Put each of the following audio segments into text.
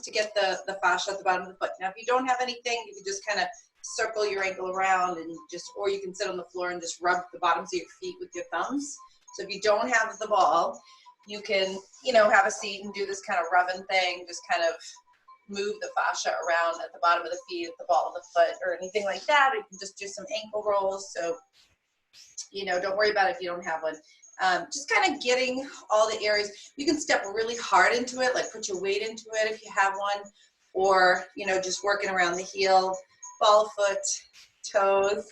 to get the fascia at the bottom of the foot. Now, if you don't have anything, you can just kind of circle your ankle around and just, or you can sit on the floor and just rub the bottoms of your feet with your thumbs. So if you don't have the ball, you can, you know, have a seat and do this kind of rubbing thing, just kind of move the fascia around at the bottom of the feet, at the ball of the foot, or anything like that. Or you can just do some ankle rolls. So, you know, don't worry about it if you don't have one. Just kind of getting all the areas. You can step really hard into it, like put your weight into it if you have one, or, you know, just working around the heel, ball of foot, toes.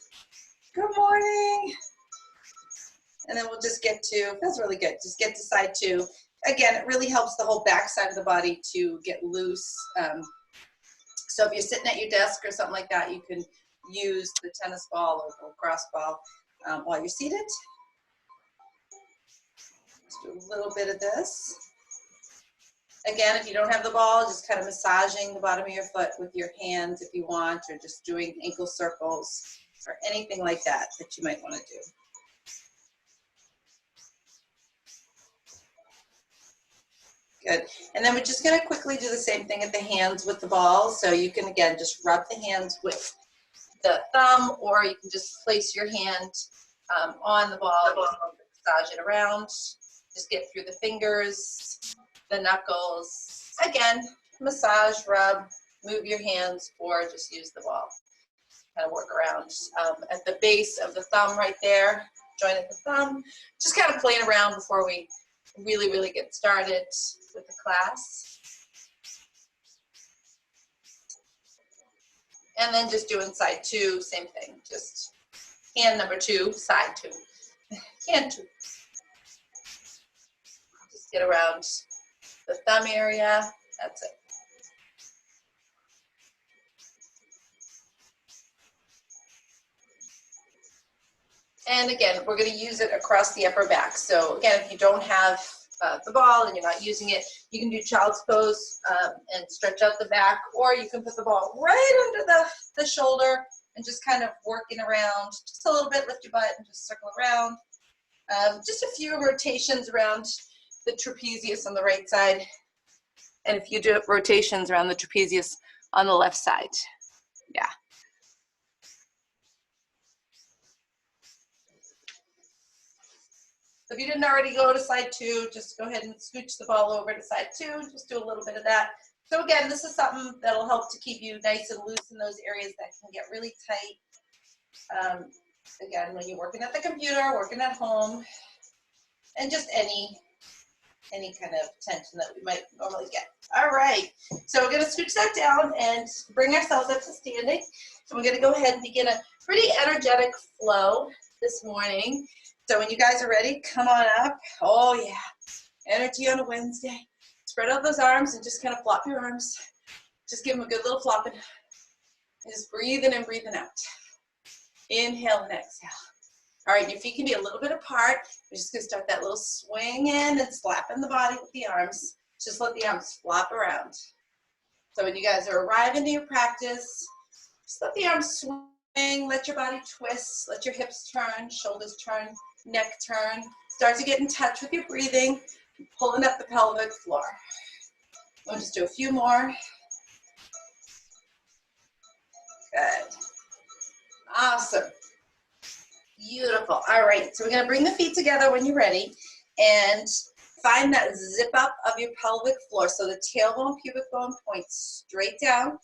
Good morning. And then we'll just get to, feels really good, just get to side two. Again, it really helps the whole back side of the body to get loose. So if you're sitting at your desk or something like that, you can use the tennis ball or cross ball while you're seated. Let's do a little bit of this. Again, if you don't have the ball, just kind of massaging the bottom of your foot with your hands if you want, or just doing ankle circles or anything like that that you might want to do. Good. And then we're just going to quickly do the same thing at the hands with the ball. So you can, again, just rub the hands with the thumb, or you can just place your hand on the ball, massage it around. Just get through the fingers, the knuckles. Again, massage, rub, move your hands, or just use the ball. Kind of work around at the base of the thumb right there. Join at the thumb. Just kind of playing around before we really get started with the class. And then just doing side two, same thing. Just hand number two, side two. Hand two. Just get around the thumb area. That's it. And again, we're going to use it across the upper back. So again, if you don't have the ball and you're not using it, you can do child's pose and stretch out the back, or you can put the ball right under the shoulder and just kind of working around just a little bit, lift your butt and just circle around. Just a few rotations around the trapezius on the right side, and a few rotations around the trapezius on the left side. Yeah. So if you didn't already go to side two, just go ahead and scooch the ball over to side two. Just do a little bit of that. So again, this is something that'll help to keep you nice and loose in those areas that can get really tight. Again, when you're working at the computer, working at home, and just any kind of tension that we might normally get. All right, so we're gonna scooch that down and bring ourselves up to standing. So we're gonna go ahead and begin a pretty energetic flow this morning. So when you guys are ready, come on up. Oh yeah, energy on a Wednesday. Spread out those arms and just kind of flop your arms. Just give them a good little flopping. And just breathing in and breathing out. Inhale and exhale. All right, your feet can be a little bit apart. We're just gonna start that little swing in and slapping the body with the arms. Just let the arms flop around. So when you guys are arriving to your practice, just let the arms swing, let your body twist, let your hips turn, shoulders turn, neck turn. Start to get in touch with your breathing, pulling up the pelvic floor. We'll just do a few more. Good. Awesome. Beautiful. All right, so we're gonna bring the feet together when you're ready and find that zip up of your pelvic floor. So the tailbone, pubic bone points straight down.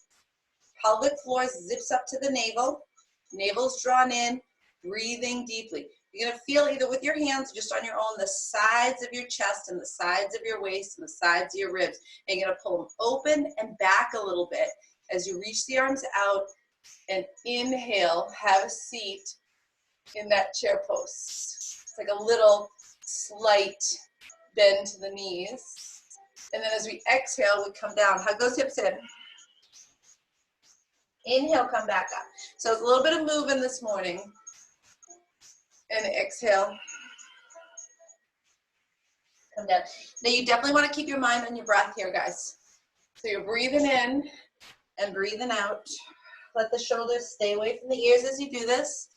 Pelvic floor zips up to the navel. Navel's drawn in, breathing deeply. You're gonna feel either with your hands or just on your own the sides of your chest and the sides of your waist and the sides of your ribs. And you're gonna pull them open and back a little bit as you reach the arms out and inhale, have a seat in that chair pose. It's like a little slight bend to the knees. And then as we exhale, we come down. Hug those hips in. Inhale, come back up. So it's a little bit of moving this morning. And exhale. Come down. Now you definitely want to keep your mind on your breath here, guys. So you're breathing in and breathing out. Let the shoulders stay away from the ears as you do this.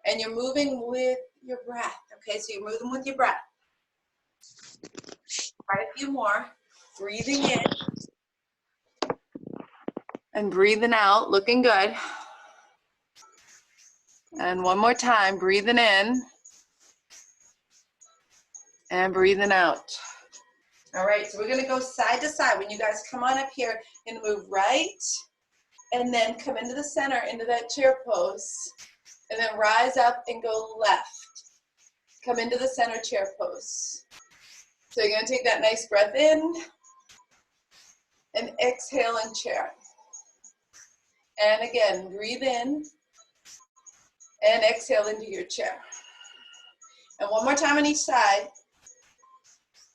And you're moving with your breath. Okay, so you're moving with your breath. Try a few more. Breathing in. And breathing out, looking good. And one more time, breathing in and breathing out. All right, so we're gonna go side to side. When you guys come on up here, you're gonna move right, and then come into the center, into that chair pose, and then rise up and go left. Come into the center chair pose. So you're gonna take that nice breath in, and exhale and chair. And again, breathe in, and exhale into your chair. And one more time on each side.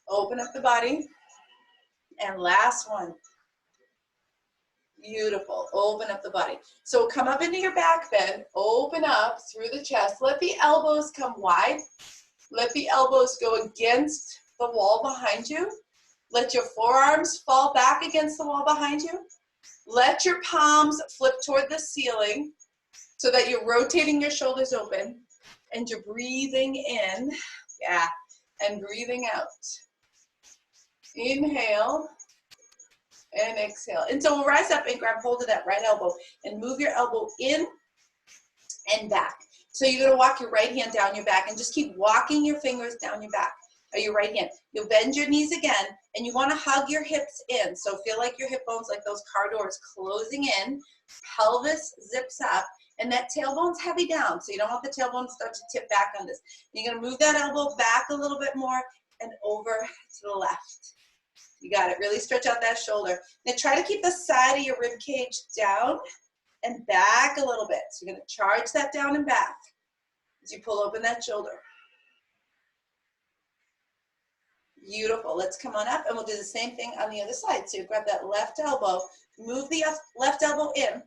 Open up the body. And last one. Beautiful. Open up the body. So come up into your back bend. Open up through the chest. Let the elbows come wide. Let the elbows go against the wall behind you. Let your forearms fall back against the wall behind you. Let your palms flip toward the ceiling so that you're rotating your shoulders open and you're breathing in. Yeah. And breathing out. Inhale and exhale. And so we'll rise up and grab hold of that right elbow and move your elbow in and back. So you're gonna walk your right hand down your back and just keep walking your fingers down your back, or your right hand. You'll bend your knees again, and you wanna hug your hips in. So feel like your hip bones, like those car doors, closing in, pelvis zips up, and that tailbone's heavy down. So you don't want the tailbone to start to tip back on this. You're gonna move that elbow back a little bit more and over to the left. You got it. Really stretch out that shoulder. Now try to keep the side of your rib cage down and back a little bit. So you're going to charge that down and back as you pull open that shoulder. Beautiful. Let's come on up and we'll do the same thing on the other side. So you grab that left elbow, move the left elbow in,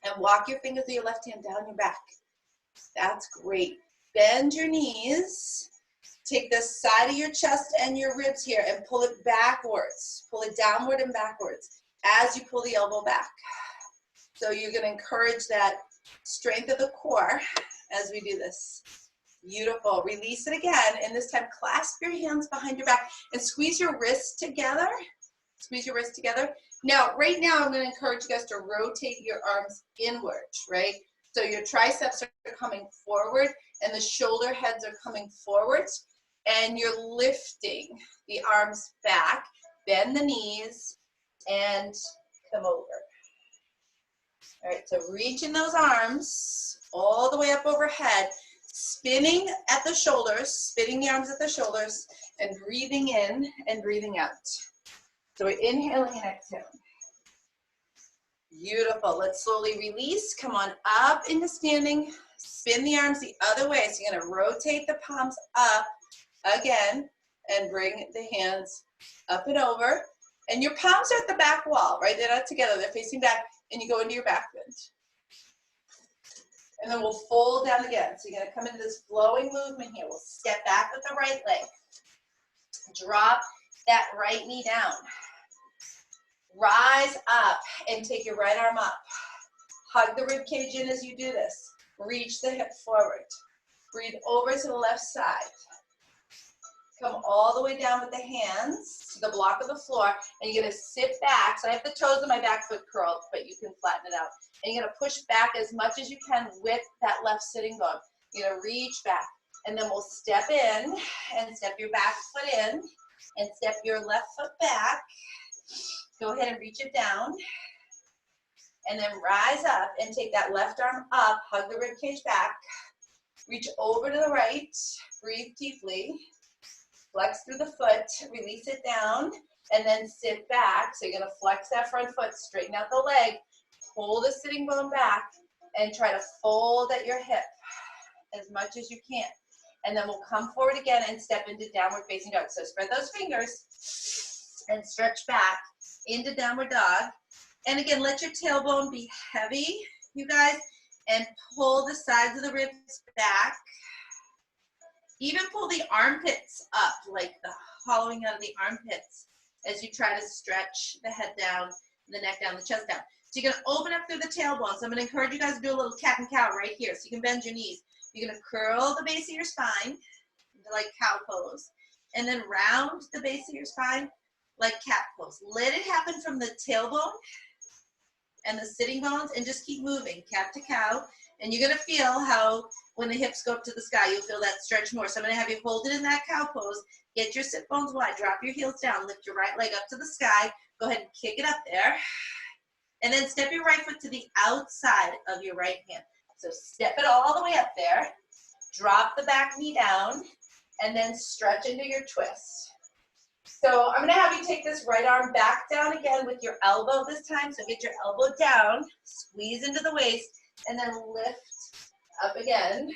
and walk your fingers of your left hand down your back. That's great. Bend your knees. Take the side of your chest and your ribs here and pull it backwards. Pull it downward and backwards as you pull the elbow back. So you're going to encourage that strength of the core as we do this. Beautiful. Release it again, and this time clasp your hands behind your back and squeeze your wrists together. Squeeze your wrists together. Now, right now, I'm going to encourage you guys to rotate your arms inward, right? So your triceps are coming forward and the shoulder heads are coming forwards. And you're lifting the arms back, bend the knees, and come over. All right, so reaching those arms all the way up overhead, spinning at the shoulders, spinning the arms at the shoulders, and breathing in and breathing out. So we're inhaling and exhaling. Beautiful. Let's slowly release. Come on up into standing. Spin the arms the other way. So you're going to rotate the palms up again, and bring the hands up and over. And your palms are at the back wall, right? They're not together, they're facing back, and you go into your back bend. And then we'll fold down again. So you're gonna come into this flowing movement here. We'll step back with the right leg. Drop that right knee down. Rise up and take your right arm up. Hug the rib cage in as you do this. Reach the hip forward. Breathe over to the left side. Come all the way down with the hands to the block of the floor, and you're gonna sit back. So I have the toes of my back foot curled, but you can flatten it out. And you're gonna push back as much as you can with that left sitting bone. You're gonna reach back, and then we'll step in and step your back foot in, and step your left foot back. Go ahead and reach it down, and then rise up and take that left arm up, hug the rib cage back, reach over to the right, breathe deeply. Flex through the foot, release it down, and then sit back. So you're gonna flex that front foot, straighten out the leg, pull the sitting bone back, and try to fold at your hip as much as you can. And then we'll come forward again and step into downward facing dog. So spread those fingers and stretch back into downward dog. And again, let your tailbone be heavy, you guys, and pull the sides of the ribs back. Even pull the armpits up, like the hollowing out of the armpits as you try to stretch the head down, the neck down, the chest down. So you're gonna open up through the tailbone. So I'm gonna encourage you guys to do a little cat and cow right here. So you can bend your knees. You're gonna curl the base of your spine into like cow pose, and then round the base of your spine like cat pose. Let it happen from the tailbone and the sitting bones, and just keep moving, cat to cow. And you're gonna feel how when the hips go up to the sky, you'll feel that stretch more. So I'm gonna have you hold it in that cow pose, get your sit bones wide, drop your heels down, lift your right leg up to the sky, go ahead and kick it up there. And then step your right foot to the outside of your right hand. So step it all the way up there, drop the back knee down, and then stretch into your twist. So I'm gonna have you take this right arm back down again with your elbow this time. So get your elbow down, squeeze into the waist, and then lift up again.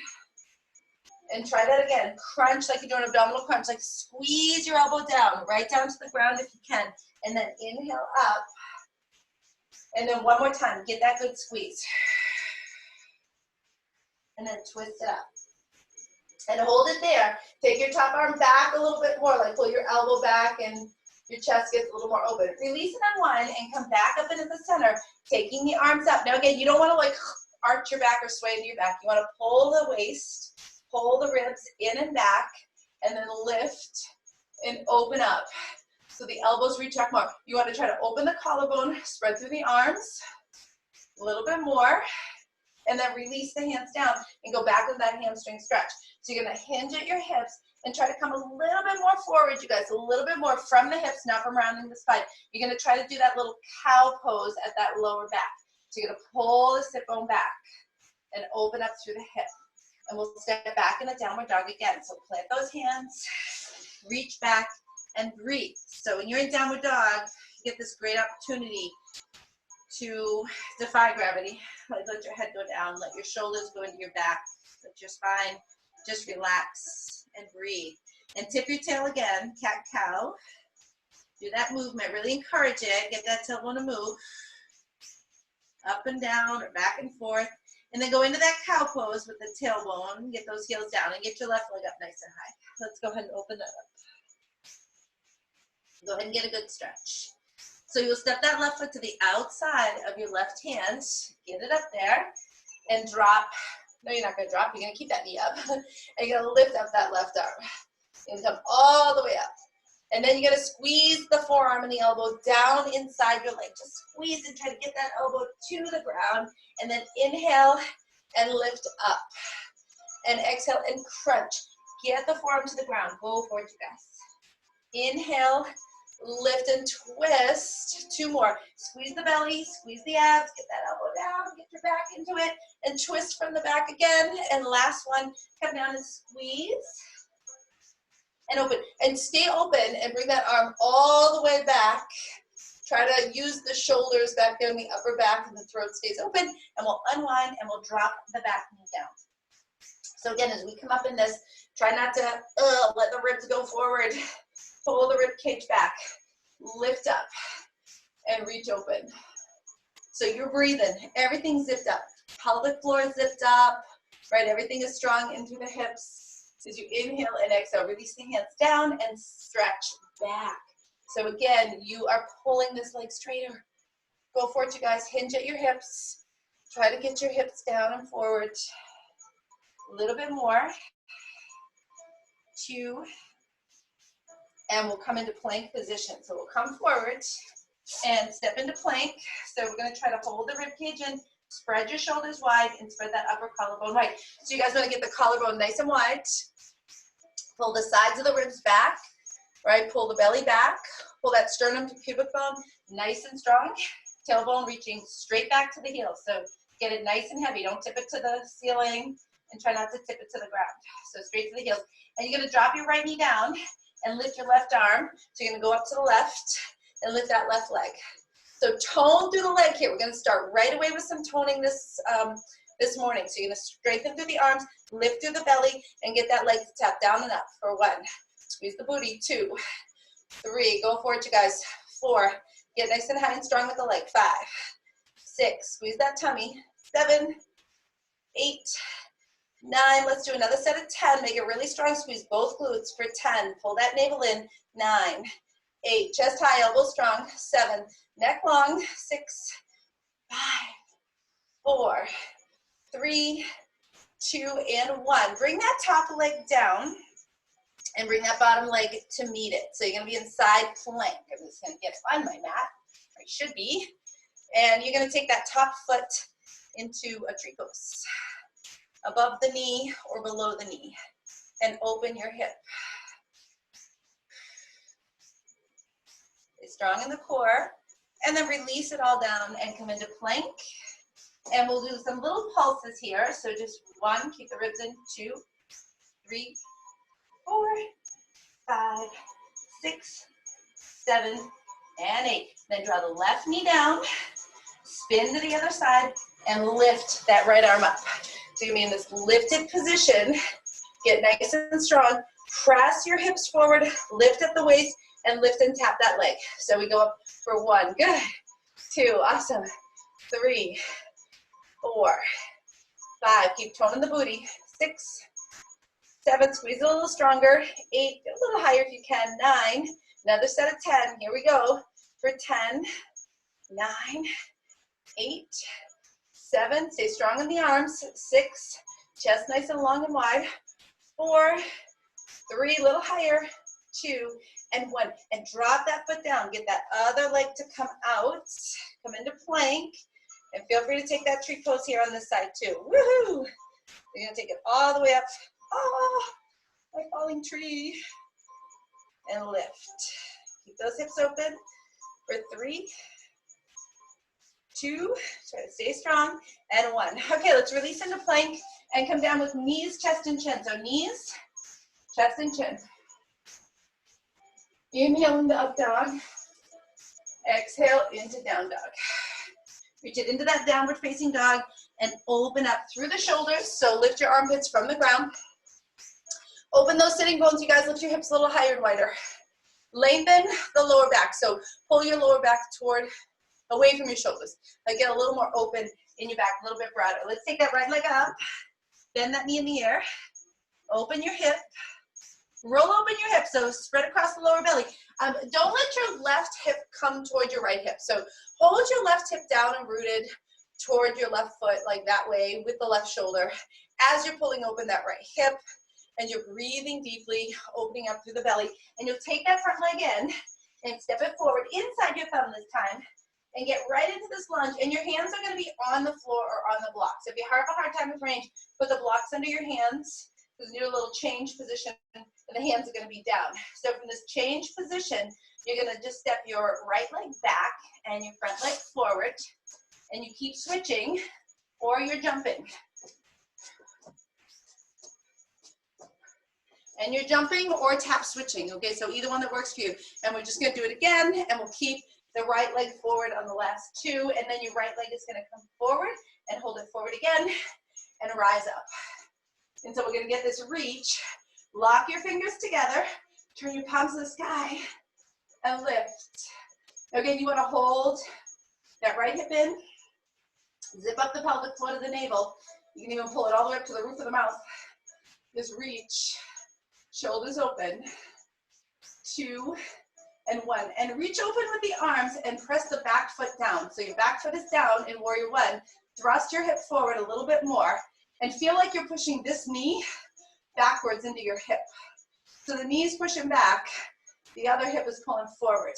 And try that again. Crunch like you're doing abdominal crunch, like squeeze your elbow down, right down to the ground if you can. And then inhale up. And then one more time, get that good squeeze. And then twist it up. And hold it there. Take your top arm back a little bit more, like pull your elbow back and your chest gets a little more open. Release and unwind and come back up into the center, taking the arms up. Now again, you don't want to like arch your back or sway into your back. You want to pull the waist, pull the ribs in and back, and then lift and open up. So the elbows reach back more. You want to try to open the collarbone, spread through the arms, a little bit more, and then release the hands down and go back with that hamstring stretch. So you're going to hinge at your hips and try to come a little bit more forward, you guys, a little bit more from the hips, not from rounding the spine. You're going to try to do that little cow pose at that lower back. So you're going to pull the sit bone back and open up through the hip. And we'll step back in a downward dog again. So plant those hands, reach back, and breathe. So when you're in downward dog, you get this great opportunity to defy gravity. Like let your head go down, let your shoulders go into your back, let your spine just relax and breathe. And tip your tail again, cat cow. Do that movement, really encourage it. Get that tailbone to move up and down or back and forth. And then go into that cow pose with the tailbone. Get those heels down and get your left leg up nice and high. Let's go ahead and open that up. Go ahead and get a good stretch. So you'll step that left foot to the outside of your left hand. Get it up there and drop. No, you're not going to drop. You're going to keep that knee up. And you're going to lift up that left arm. You're going to come all the way up. And then you're going to squeeze the forearm and the elbow down inside your leg. Just squeeze and try to get that elbow to the ground. And then inhale and lift up. And exhale and crunch. Get the forearm to the ground. Go for it, you guys. Inhale, lift and twist. Two more. Squeeze the belly, squeeze the abs, get that elbow down, get your back into it, and twist from the back again. And last one, come down and squeeze. And open. And stay open and bring that arm all the way back. Try to use the shoulders back there in the upper back and the throat stays open. And we'll unwind and we'll drop the back knee down. So again, as we come up in this, try not to let the ribs go forward. Pull the rib cage back. Lift up and reach open. So you're breathing. Everything's zipped up. Pelvic floor is zipped up. Right? Everything is strong in through the hips. As you inhale and exhale, release the hands down and stretch back. So again, you are pulling this leg straighter. Go for it, you guys. Hinge at your hips. Try to get your hips down and forward. A little bit more. 2. And we'll come into plank position. So we'll come forward and step into plank. So we're going to try to hold the rib cage in. Spread your shoulders wide and spread that upper collarbone wide. So you guys want to get the collarbone nice and wide. Pull the sides of the ribs back, right? Pull the belly back. Pull that sternum to pubic bone nice and strong. Tailbone reaching straight back to the heels. So get it nice and heavy. Don't tip it to the ceiling and try not to tip it to the ground. So straight to the heels. And you're going to drop your right knee down and lift your left arm. So you're going to go up to the left and lift that left leg. So tone through the leg here. We're going to start right away with some toning this morning. So you're going to strengthen through the arms, lift through the belly, and get that leg to tap down and up for 1. Squeeze the booty. 2, 3. Go for it, you guys. 4. Get nice and high and strong with the leg. 5, 6. Squeeze that tummy. 7, 8, 9. Let's do another set of 10. Make it really strong. Squeeze both glutes for 10. Pull that navel in. 9, 8. Chest high, elbows strong. 7. Neck long. 6, 5, 4, 3, 2, and 1. Bring that top leg down and bring that bottom leg to meet it. So you're going to be in side plank. I'm just going to get on my mat. I should be. And you're gonna take that top foot into a tree pose, above the knee or below the knee, and open your hip. Stay strong in the core, and then release it all down and come into plank. And we'll do some little pulses here. So just 1, keep the ribs in, 2, 3, 4, 5, 6, 7, and 8. Then draw the left knee down, spin to the other side, and lift that right arm up. So you're gonna be in this lifted position. Get nice and strong. Press your hips forward, lift at the waist, and lift and tap that leg. So we go up for 1, good. 2, awesome. 3, 4, 5, keep toning the booty. 6, 7, squeeze a little stronger. 8, get a little higher if you can. 9, another set of 10. Here we go for 10, 9, 8, 7, stay strong in the arms. 6, chest nice and long and wide. 4, 3, a little higher. 2, and 1. And drop that foot down. Get that other leg to come out. Come into plank. And feel free to take that tree pose here on this side too. Woohoo! You're gonna take it all the way up. Oh, my falling tree. And lift. Keep those hips open for 3, 2, try to stay strong, and 1. Okay, let's release into plank and come down with knees, chest, and chin. So knees, chest, and chin. Inhale into up dog. Exhale into down dog. Reach it into that downward facing dog and open up through the shoulders. So lift your armpits from the ground. Open those sitting bones, you guys. Lift your hips a little higher and wider. Lengthen the lower back. So pull your lower back toward, away from your shoulders. Like get a little more open in your back, a little bit broader. Let's take that right leg up. Bend that knee in the air. Open your hip. Roll open your hip, so spread across the lower belly. Don't let your left hip come toward your right hip. So hold your left hip down and rooted toward your left foot, like that way, with the left shoulder, as you're pulling open that right hip, and you're breathing deeply, opening up through the belly. And you'll take that front leg in and step it forward inside your thumb this time, and get right into this lunge. And your hands are gonna be on the floor or on the blocks. If you have a hard time with range, put the blocks under your hands. Because you do a little change position, and the hands are going to be down. So from this change position, you're going to just step your right leg back and your front leg forward, and you keep switching, or you're jumping. And you're jumping or tap switching, okay? So either one that works for you. And we're just going to do it again, and we'll keep the right leg forward on the last 2, and then your right leg is going to come forward and hold it forward again and rise up. And so we're going to get this reach. Lock your fingers together. Turn your palms to the sky and lift. Again, you want to hold that right hip in. Zip up the pelvic floor to the navel. You can even pull it all the way up to the roof of the mouth. Just reach. Shoulders open. 2 and 1. And reach open with the arms and press the back foot down. So your back foot is down in Warrior 1. Thrust your hip forward a little bit more. And feel like you're pushing this knee backwards into your hip. So the knee is pushing back, the other hip is pulling forward.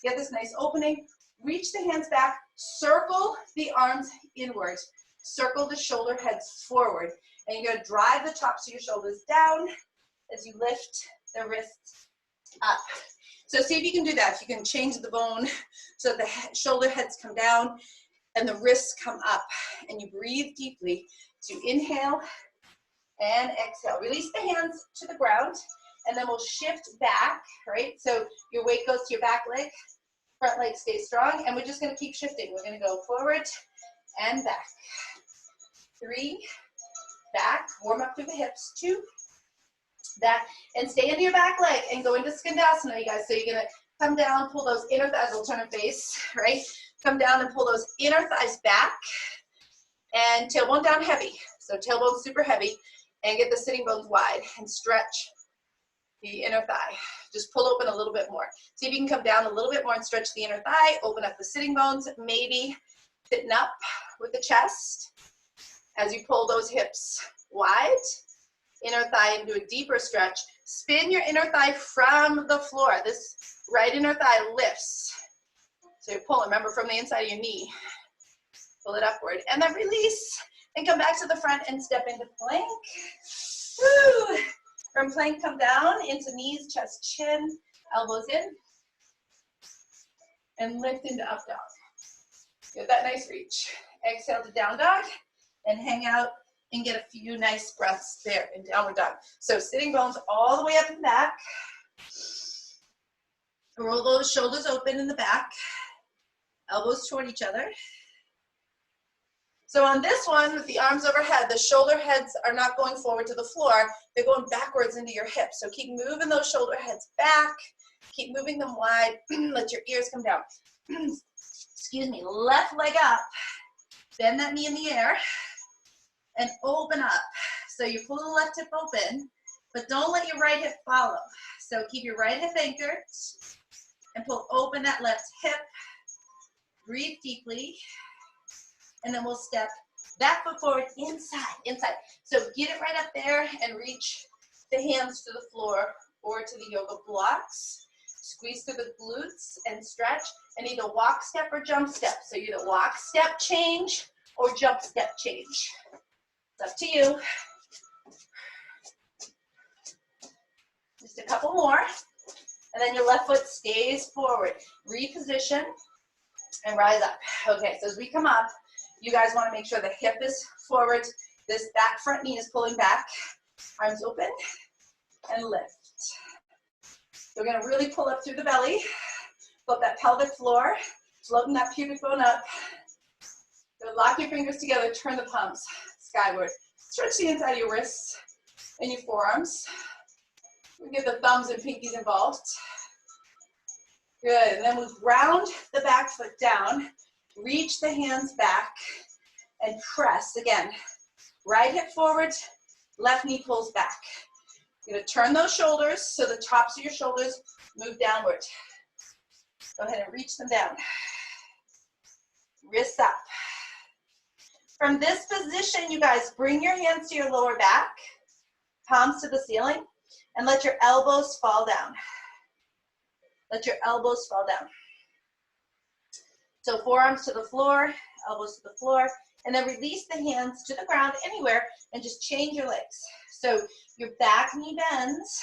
Get this nice opening, reach the hands back, circle the arms inward, circle the shoulder heads forward. And you're gonna drive the tops of your shoulders down as you lift the wrists up. So see if you can do that. If you can change the bone so that the shoulder heads come down and the wrists come up, and you breathe deeply. So inhale and exhale. Release the hands to the ground, and then we'll shift back, right? So your weight goes to your back leg, front leg stays strong, and we're just gonna keep shifting. We're gonna go forward and back. 3, back, warm up through the hips. 2, back, and stay into your back leg and go into Skandasana, you guys. So you're gonna come down, pull those inner thighs, we'll turn and face, right? Come down and pull those inner thighs back. And tailbone down heavy. So tailbone super heavy. And get the sitting bones wide and stretch the inner thigh. Just pull open a little bit more. See if you can come down a little bit more and stretch the inner thigh. Open up the sitting bones. Maybe sitting up with the chest as you pull those hips wide. Inner thigh into a deeper stretch. Spin your inner thigh from the floor. This right inner thigh lifts. So you're pulling, remember, from the inside of your knee. Pull it upward, and then release, and come back to the front and step into plank. Woo! From plank, come down into knees, chest, chin, elbows in, and lift into up dog. Get that nice reach. Exhale to down dog, and hang out and get a few nice breaths there in downward dog. So sitting bones all the way up and back. Roll those shoulders open in the back, elbows toward each other. So on this one, with the arms overhead, the shoulder heads are not going forward to the floor, they're going backwards into your hips. So keep moving those shoulder heads back, keep moving them wide, let your ears come down. Excuse me, left leg up, bend that knee in the air, and open up. So you pull the left hip open, but don't let your right hip follow. So keep your right hip anchored, and pull open that left hip. Breathe deeply, and then we'll step that foot forward, inside. So get it right up there and reach the hands to the floor or to the yoga blocks. Squeeze through the glutes and stretch, and either walk, step, or jump step. So either walk, step, change, or jump, step, change. It's up to you. Just a couple more. And then your left foot stays forward. Reposition and rise up. Okay, so as we come up, you guys want to make sure the hip is forward. That front knee is pulling back. Arms open and lift. We're going to really pull up through the belly. Pull up that pelvic floor. Floating that pubic bone up. So lock your fingers together. Turn the palms skyward. Stretch the inside of your wrists and your forearms. We get the thumbs and pinkies involved. Good, and then we round the back foot down, reach the hands back, and press. Again, right hip forward, left knee pulls back. You're gonna turn those shoulders so the tops of your shoulders move downward. Go ahead and reach them down. Wrists up. From this position, you guys, bring your hands to your lower back, palms to the ceiling, and let your elbows fall down. Let your elbows fall down. So forearms to the floor, elbows to the floor, and then release the hands to the ground anywhere and just change your legs. So your back knee bends,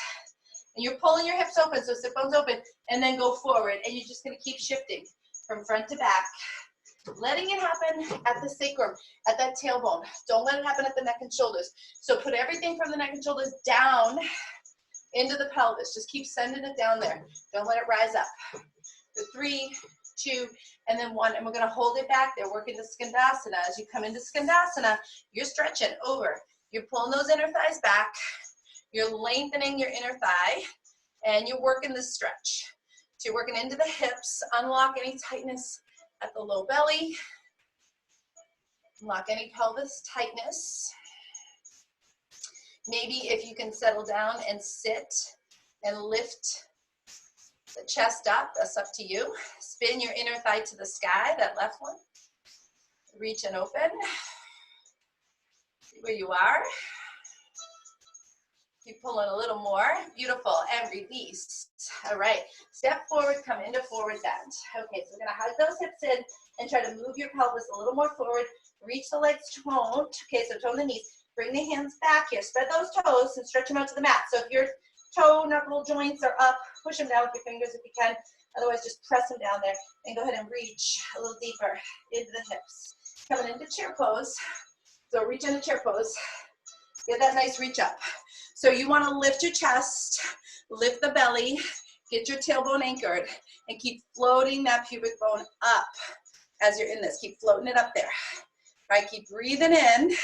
and you're pulling your hips open, so sit bones open, and then go forward, and you're just gonna keep shifting from front to back, letting it happen at the sacrum, at that tailbone. Don't let it happen at the neck and shoulders. So put everything from the neck and shoulders down into the pelvis. Just keep sending it down there. Don't let it rise up. For 3, 2, and then 1. And we're going to hold it back there. Work into Skandasana. As you come into Skandasana, you're stretching over. You're pulling those inner thighs back. You're lengthening your inner thigh. And you're working the stretch. So you're working into the hips. Unlock any tightness at the low belly. Unlock any pelvis tightness. Maybe if you can settle down and sit and lift the chest up, that's up to you. Spin your inner thigh to the sky, that left one. Reach and open. See where you are. Keep pulling a little more. Beautiful, and release. All right, step forward, come into forward bend. Okay, so we're gonna hug those hips in and try to move your pelvis a little more forward. Reach the legs toned. Okay, so tone the knees. Bring the hands back here. Spread those toes and stretch them out to the mat. So if your toe knuckle joints are up, push them down with your fingers if you can. Otherwise, just press them down there and go ahead and reach a little deeper into the hips. Coming into chair pose. So reach into chair pose. Get that nice reach up. So you want to lift your chest, lift the belly, get your tailbone anchored, and keep floating that pubic bone up as you're in this. Keep floating it up there. All right, keep breathing in.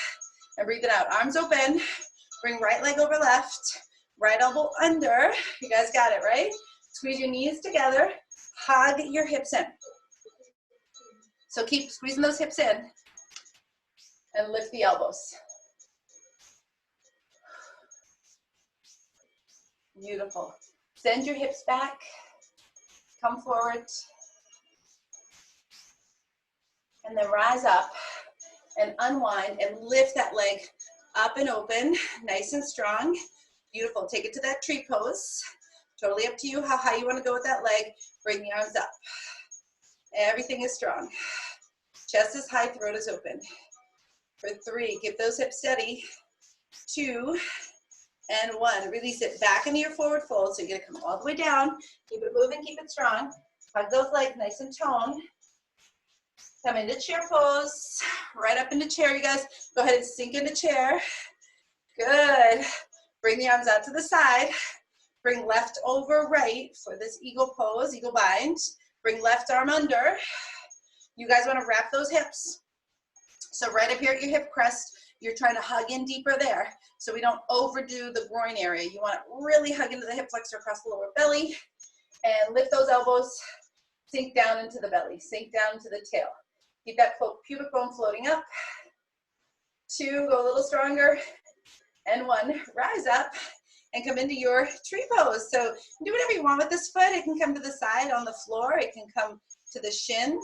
And breathe it out. Arms open. Bring right leg over left. Right elbow under. You guys got it, right? Squeeze your knees together. Hug your hips in. So keep squeezing those hips in. And lift the elbows. Beautiful. Send your hips back. Come forward. And then rise up. And unwind and lift that leg up and open, nice and strong. Beautiful. Take it to that tree pose. Totally up to you how high you want to go with that leg. Bring the arms up. Everything is strong. Chest is high, throat is open. For 3, keep those hips steady. 2 and 1. Release it back into your forward fold. So you're gonna come all the way down. Keep it moving, keep it strong. Hug those legs nice and toned. Come into chair pose. Right up into chair, you guys. Go ahead and sink into chair. Good. Bring the arms out to the side. Bring left over right for this eagle pose, eagle bind. Bring left arm under. You guys want to wrap those hips. So right up here at your hip crest, you're trying to hug in deeper there. So we don't overdo the groin area. You want to really hug into the hip flexor across the lower belly. And lift those elbows. Sink down into the belly. Sink down to the tail. Keep that pubic bone floating up. 2, go a little stronger. And 1, rise up and come into your tree pose. So do whatever you want with this foot. It can come to the side on the floor. It can come to the shin.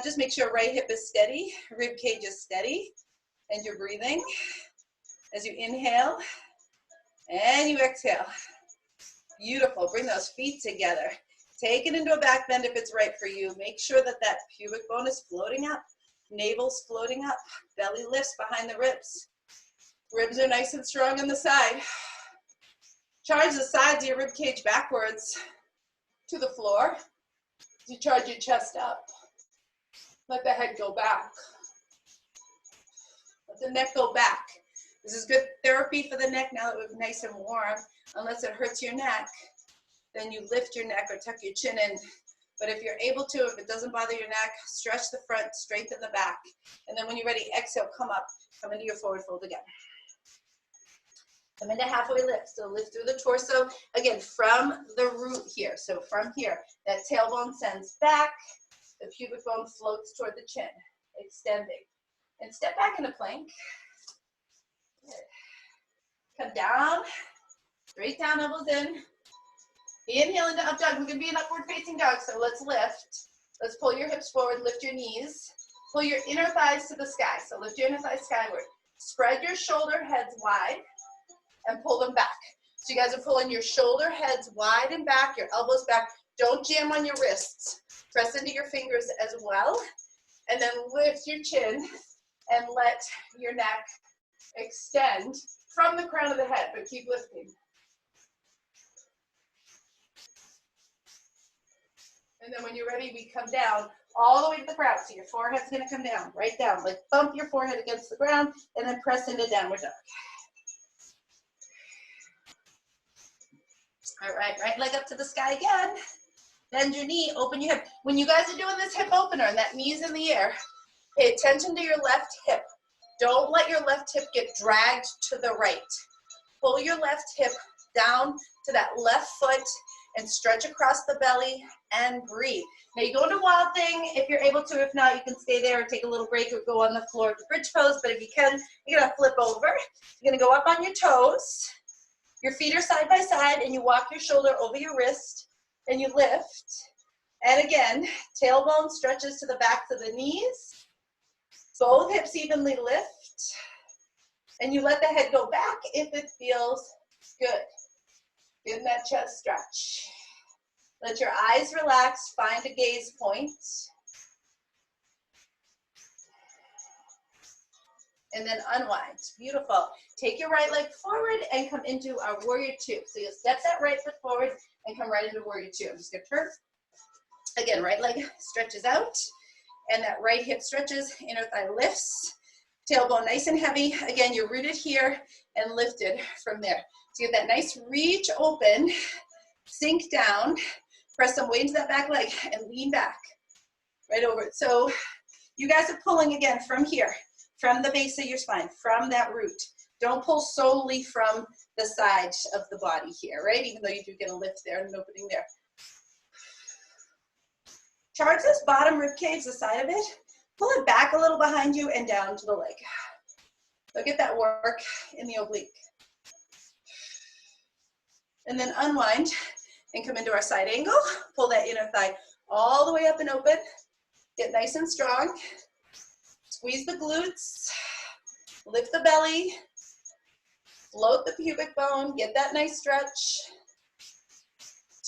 Just make sure right hip is steady, rib cage is steady, and you're breathing as you inhale and you exhale. Beautiful. Bring those feet together. Take it into a back bend if it's right for you. Make sure that that pubic bone is floating up, navel's floating up, belly lifts behind the ribs. Ribs are nice and strong on the side. Charge the sides of your rib cage backwards to the floor. You charge your chest up. Let the head go back. Let the neck go back. This is good therapy for the neck now that we're nice and warm. Unless it hurts your neck, then you lift your neck or tuck your chin in. But if you're able to, if it doesn't bother your neck, stretch the front, straighten the back. And then when you're ready, exhale, come up, come into your forward fold again. Come into halfway lift. So lift through the torso. Again, from the root here. So from here, that tailbone sends back. The pubic bone floats toward the chin, extending. And step back into plank. Good. Come down, straight down, elbows in. Inhale into up dog. We're going to be an upward facing dog, so let's lift. Let's pull your hips forward, lift your knees. Pull your inner thighs to the sky. So lift your inner thighs skyward. Spread your shoulder heads wide and pull them back. So you guys are pulling your shoulder heads wide and back, your elbows back. Don't jam on your wrists. Press into your fingers as well. And then lift your chin and let your neck extend from the crown of the head, but keep lifting. And then when you're ready, we come down all the way to the ground. So your forehead's going to come down, right down. Like bump your forehead against the ground and then press into downward dog. All right, right leg up to the sky again. Bend your knee, open your hip. When you guys are doing this hip opener and that knee's in the air, pay attention to your left hip. Don't let your left hip get dragged to the right. Pull your left hip down to that left foot and stretch across the belly and breathe. Now you go into wild thing if you're able to. If not, you can stay there and take a little break or go on the floor to bridge pose. But if you can, you're gonna flip over. You're gonna go up on your toes. Your feet are side by side and you walk your shoulder over your wrist and you lift. And again, tailbone stretches to the backs of the knees. Both hips evenly lift. And you let the head go back if it feels good. In that chest stretch. Let your eyes relax, find a gaze point. And then unwind. Beautiful. Take your right leg forward and come into our warrior two. So you'll step that right foot forward and come right into warrior two. I'm just going to turn. Again, right leg stretches out. And that right hip stretches, inner thigh lifts. Tailbone nice and heavy. Again, you're rooted here and lifted from there. So you get that nice reach open, sink down, press some weight into that back leg and lean back right over it. So you guys are pulling again from here, from the base of your spine, from that root. Don't pull solely from the side of the body here, right? Even though you do get a lift there and an opening there. Charge this bottom rib cage, the side of it. Pull it back a little behind you and down to the leg. So get that work in the oblique. And then unwind and come into our side angle. Pull that inner thigh all the way up and open. Get nice and strong. Squeeze the glutes. Lift the belly. Float the pubic bone. Get that nice stretch.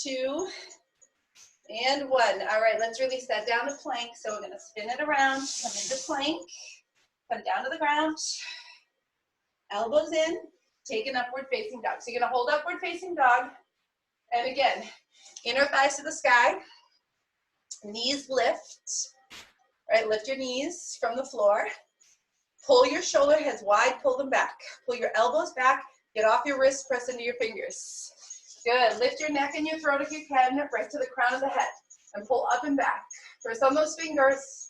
2. And 1. All right, let's release that down to plank. So we're going to spin it around, come into plank, come down to the ground, elbows in, take an upward facing dog. So you're going to hold upward facing dog. And again, inner thighs to the sky, knees lift, right? Lift your knees from the floor. Pull your shoulder heads wide, pull them back. Pull your elbows back, get off your wrists, press into your fingers. Good, lift your neck and your throat if you can, right to the crown of the head, and pull up and back. Press on those fingers.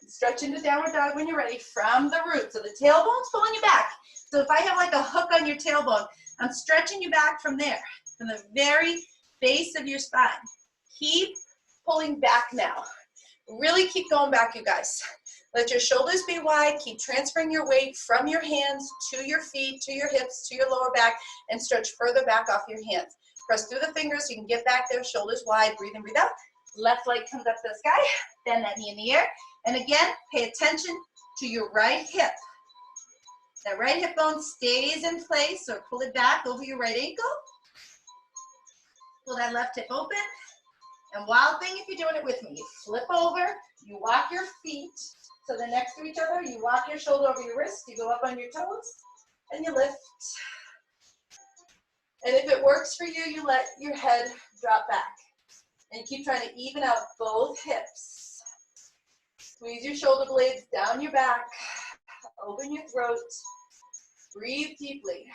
Stretch into downward dog when you're ready from the root. So the tailbone's pulling you back. So if I have like a hook on your tailbone, I'm stretching you back from there, from the very base of your spine. Keep pulling back now. Really keep going back, you guys. Let your shoulders be wide. Keep transferring your weight from your hands to your feet, to your hips, to your lower back, and stretch further back off your hands. Press through the fingers so you can get back there, shoulders wide. Breathe in, breathe out. Left leg comes up to the sky. Bend that knee in the air. And again, pay attention to your right hip. That right hip bone stays in place, so pull it back over your right ankle. Pull that left hip open. And wild thing, if you're doing it with me, you flip over, you walk your feet so they're next to each other, you walk your shoulder over your wrist, you go up on your toes, and you lift. And if it works for you, you let your head drop back. And keep trying to even out both hips. Squeeze your shoulder blades down your back, open your throat, breathe deeply.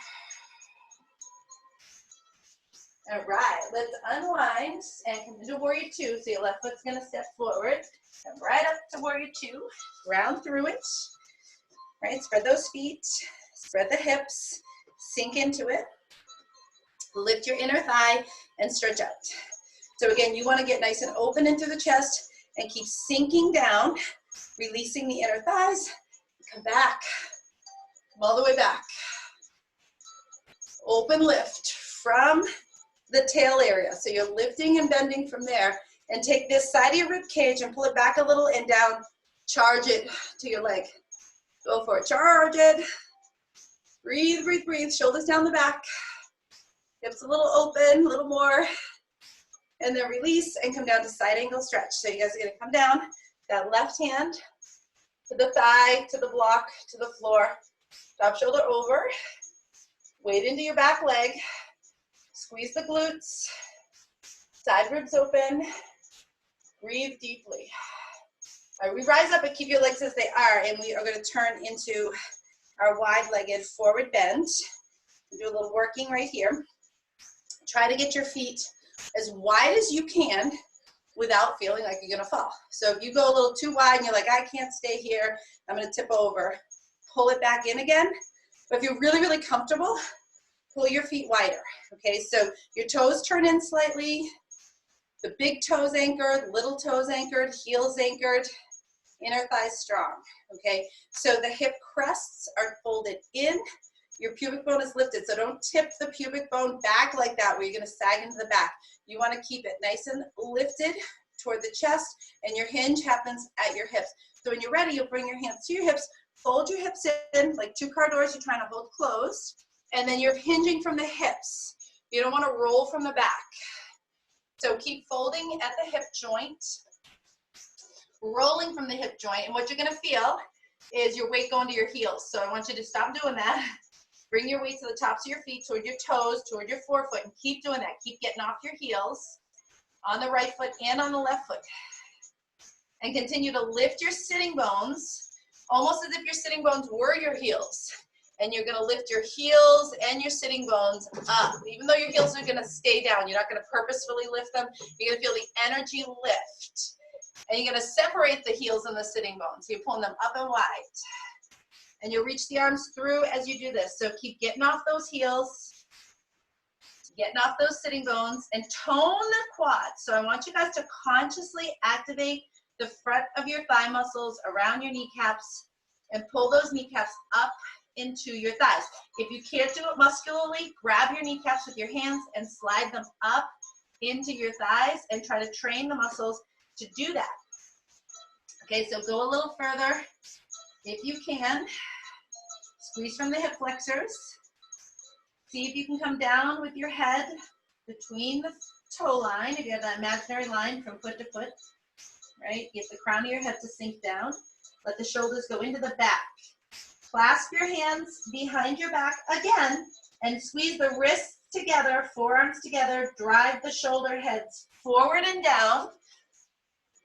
All right, let's unwind and come into warrior 2. So your left foot's gonna step forward. Come right up to warrior 2, round through it. Right, spread those feet, spread the hips, sink into it. Lift your inner thigh and stretch out. So again, you wanna get nice and open into the chest and keep sinking down, releasing the inner thighs. Come back, come all the way back. Open lift from the tail area. So you're lifting and bending from there, and take this side of your rib cage and pull it back a little and down. Charge it to your leg. Go for it, charge it. Breathe, breathe, breathe. Shoulders down the back. Hips a little open, a little more. And then release and come down to side angle stretch. So you guys are gonna come down, that left hand to the thigh, to the block, to the floor. Top shoulder over. Weight into your back leg. Squeeze the glutes, side ribs open, breathe deeply. All right, we rise up and keep your legs as they are, and we are going to turn into our wide-legged forward bend. We'll do a little working right here. Try to get your feet as wide as you can without feeling like you're going to fall. So if you go a little too wide and you're like, I can't stay here, I'm going to tip over, pull it back in again. But if you're really, really comfortable, pull your feet wider, okay? So your toes turn in slightly, the big toes anchored, little toes anchored, heels anchored, inner thighs strong, okay? So the hip crests are folded in, your pubic bone is lifted, so don't tip the pubic bone back like that where you're gonna sag into the back. You wanna keep it nice and lifted toward the chest, and your hinge happens at your hips. So when you're ready, you'll bring your hands to your hips, fold your hips in, like 2 car doors you're trying to hold closed. And then you're hinging from the hips. You don't want to roll from the back. So keep folding at the hip joint, rolling from the hip joint. And what you're going to feel is your weight going to your heels. So I want you to stop doing that. Bring your weight to the tops of your feet, toward your toes, toward your forefoot, and keep doing that. Keep getting off your heels on the right foot and on the left foot. And continue to lift your sitting bones, almost as if your sitting bones were your heels. And you're going to lift your heels and your sitting bones up. Even though your heels are going to stay down, you're not going to purposefully lift them. You're going to feel the energy lift. And you're going to separate the heels and the sitting bones. So you're pulling them up and wide. And you'll reach the arms through as you do this. So keep getting off those heels, getting off those sitting bones, and tone the quads. So I want you guys to consciously activate the front of your thigh muscles around your kneecaps and pull those kneecaps up into your thighs. If you can't do it muscularly, grab your kneecaps with your hands and slide them up into your thighs and try to train the muscles to do that. Okay, so go a little further if you can. Squeeze from the hip flexors. See if you can come down with your head between the toe line, if you have that imaginary line from foot to foot, right? Get the crown of your head to sink down. Let the shoulders go into the back. Clasp your hands behind your back again and squeeze the wrists together, forearms together. Drive the shoulder heads forward and down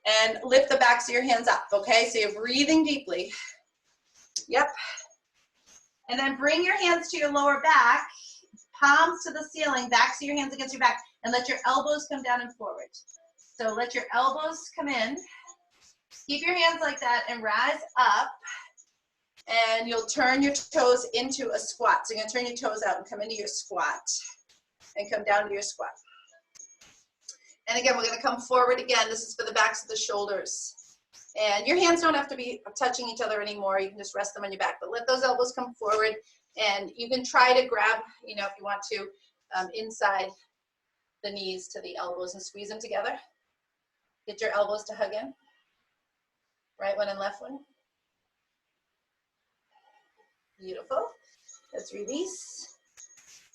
and lift the backs of your hands up, okay? So you're breathing deeply. Yep. And then bring your hands to your lower back, palms to the ceiling, backs of your hands against your back, and let your elbows come down and forward. So let your elbows come in. Keep your hands like that and rise up. And you'll turn your toes into a squat. So you're gonna turn your toes out and come into your squat and come down to your squat. And again, we're gonna come forward again. This is for the backs of the shoulders. And your hands don't have to be touching each other anymore. You can just rest them on your back, but let those elbows come forward. And you can try to grab, you know, if you want to, inside the knees to the elbows and squeeze them together. Get your elbows to hug in. Right one and left one. Beautiful. Let's release.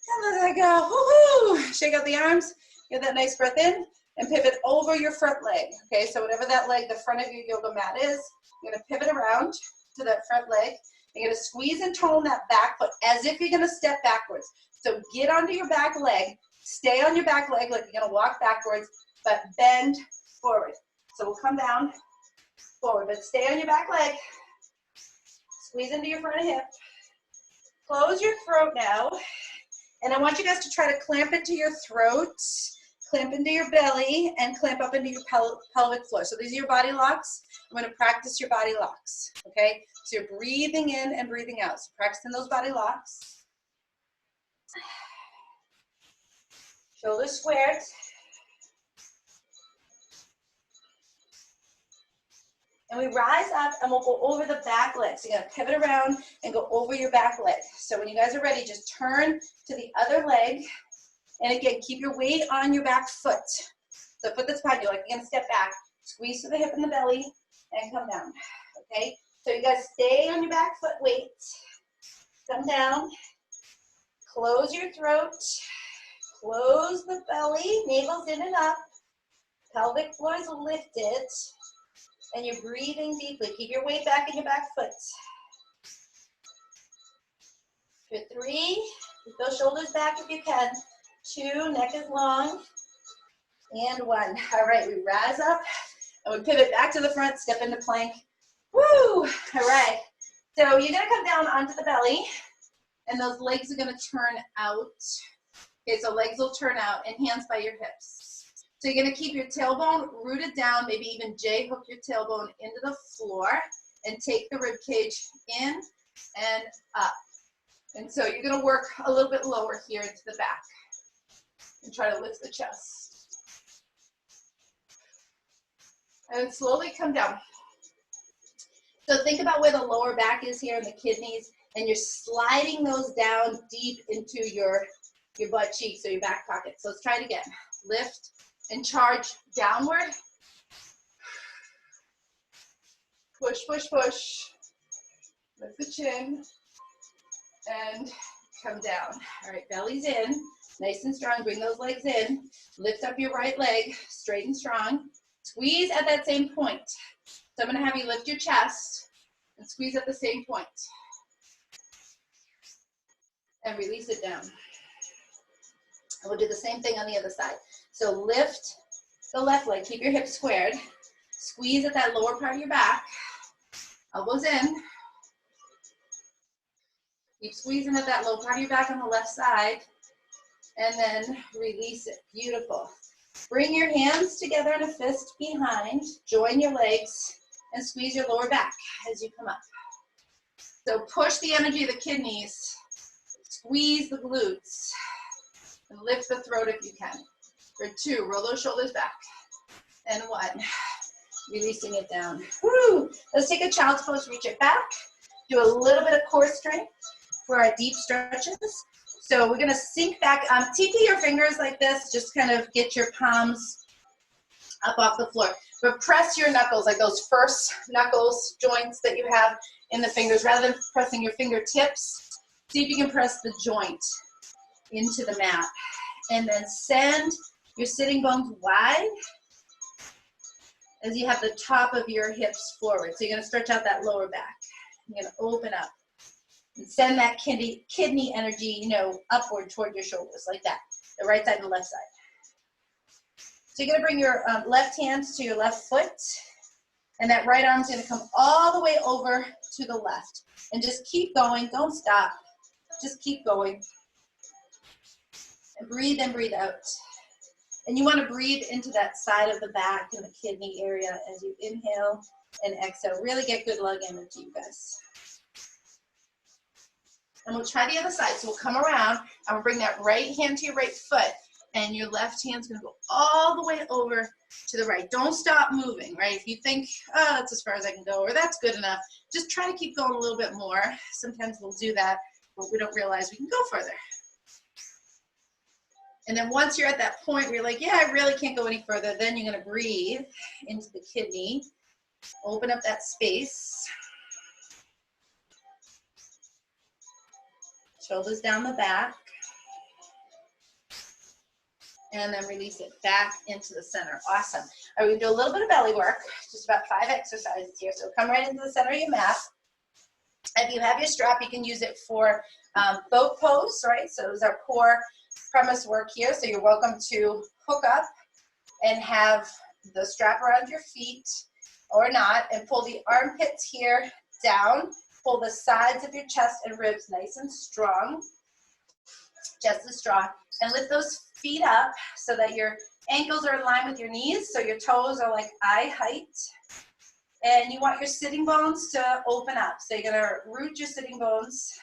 And let that go. Woohoo! Shake out the arms. Get that nice breath in and pivot over your front leg. Okay, so whatever that leg, the front of your yoga mat is, you're gonna pivot around to that front leg. You're gonna squeeze and tone that back foot as if you're gonna step backwards. So get onto your back leg, stay on your back leg like you're gonna walk backwards, but bend forward. So we'll come down, forward, but stay on your back leg. Squeeze into your front hip. Close your throat now. And I want you guys to try to clamp into your throat, clamp into your belly, and clamp up into your pelvic floor. So these are your body locks. I'm going to practice your body locks, okay? So you're breathing in and breathing out. So practicing those body locks. Shoulders squared. And we rise up and we'll go over the back leg. So you're gonna pivot around and go over your back leg. So when you guys are ready, just turn to the other leg. And again, keep your weight on your back foot. So foot that's behind you, like you're gonna step back, squeeze to the hip and the belly, and come down, okay? So you guys stay on your back foot weight. Come down, close your throat, close the belly, navel's in and up, pelvic floor is lifted. And you're breathing deeply. Keep your weight back in your back foot. For 3, keep those shoulders back if you can. 2, neck is long. And 1. All right, we rise up and we pivot back to the front, step into plank. Woo! All right. So you're gonna come down onto the belly and those legs are gonna turn out. Okay, so legs will turn out and hands by your hips. So you're gonna keep your tailbone rooted down, maybe even J-hook your tailbone into the floor and take the rib cage in and up. And so you're gonna work a little bit lower here into the back and try to lift the chest. And slowly come down. So think about where the lower back is here and the kidneys, and you're sliding those down deep into your butt cheeks or your back pocket. So let's try it again. Lift and charge downward. Push, push, push. Lift the chin and come down. All right, belly's in, nice and strong. Bring those legs in. Lift up your right leg, straight and strong. Squeeze at that same point. So I'm gonna have you lift your chest and squeeze at the same point. And release it down. And we'll do the same thing on the other side. So lift the left leg, keep your hips squared. Squeeze at that lower part of your back. Elbows in. Keep squeezing at that low part of your back on the left side. And then release it. Beautiful. Bring your hands together in a fist behind. Join your legs and squeeze your lower back as you come up. So push the energy of the kidneys. Squeeze the glutes. And lift the throat if you can. For 2, roll those shoulders back. And 1, releasing it down. Woo! Let's take a child's pose, reach it back. Do a little bit of core strength for our deep stretches. So we're gonna sink back, TP your fingers like this, just kind of get your palms up off the floor. But press your knuckles, like those first knuckles joints that you have in the fingers, rather than pressing your fingertips. See if you can press the joint into the mat. And then send your sitting bones wide as you have the top of your hips forward. So you're going to stretch out that lower back. You're going to open up and send that kidney energy, you know, upward toward your shoulders like that. The right side and the left side. So you're going to bring your left hands to your left foot, and that right arm's going to come all the way over to the left. And just keep going. Don't stop. Just keep going. And breathe in, breathe out. And you want to breathe into that side of the back and the kidney area as you inhale and exhale. Really get good lung energy, you guys. And we'll try the other side. So we'll come around and we'll bring that right hand to your right foot, and your left hand's going to go all the way over to the right. Don't stop moving, right? If you think, oh, that's as far as I can go, or that's good enough, just try to keep going a little bit more. Sometimes we'll do that, but we don't realize we can go further. And then once you're at that point where you're like, yeah, I really can't go any further, then you're going to breathe into the kidney, open up that space. Shoulders down the back. And then release it back into the center. Awesome. All right, we're going to do a little bit of belly work, just about 5 exercises here. So come right into the center of your mat. If you have your strap, you can use it for boat pose, right? So those are core premise work here. So you're welcome to hook up and have the strap around your feet or not, and pull the armpits here down. Pull the sides of your chest and ribs nice and strong, just as strong. And lift those feet up so that your ankles are in line with your knees, so your toes are like eye height. And you want your sitting bones to open up. So you're going to root your sitting bones.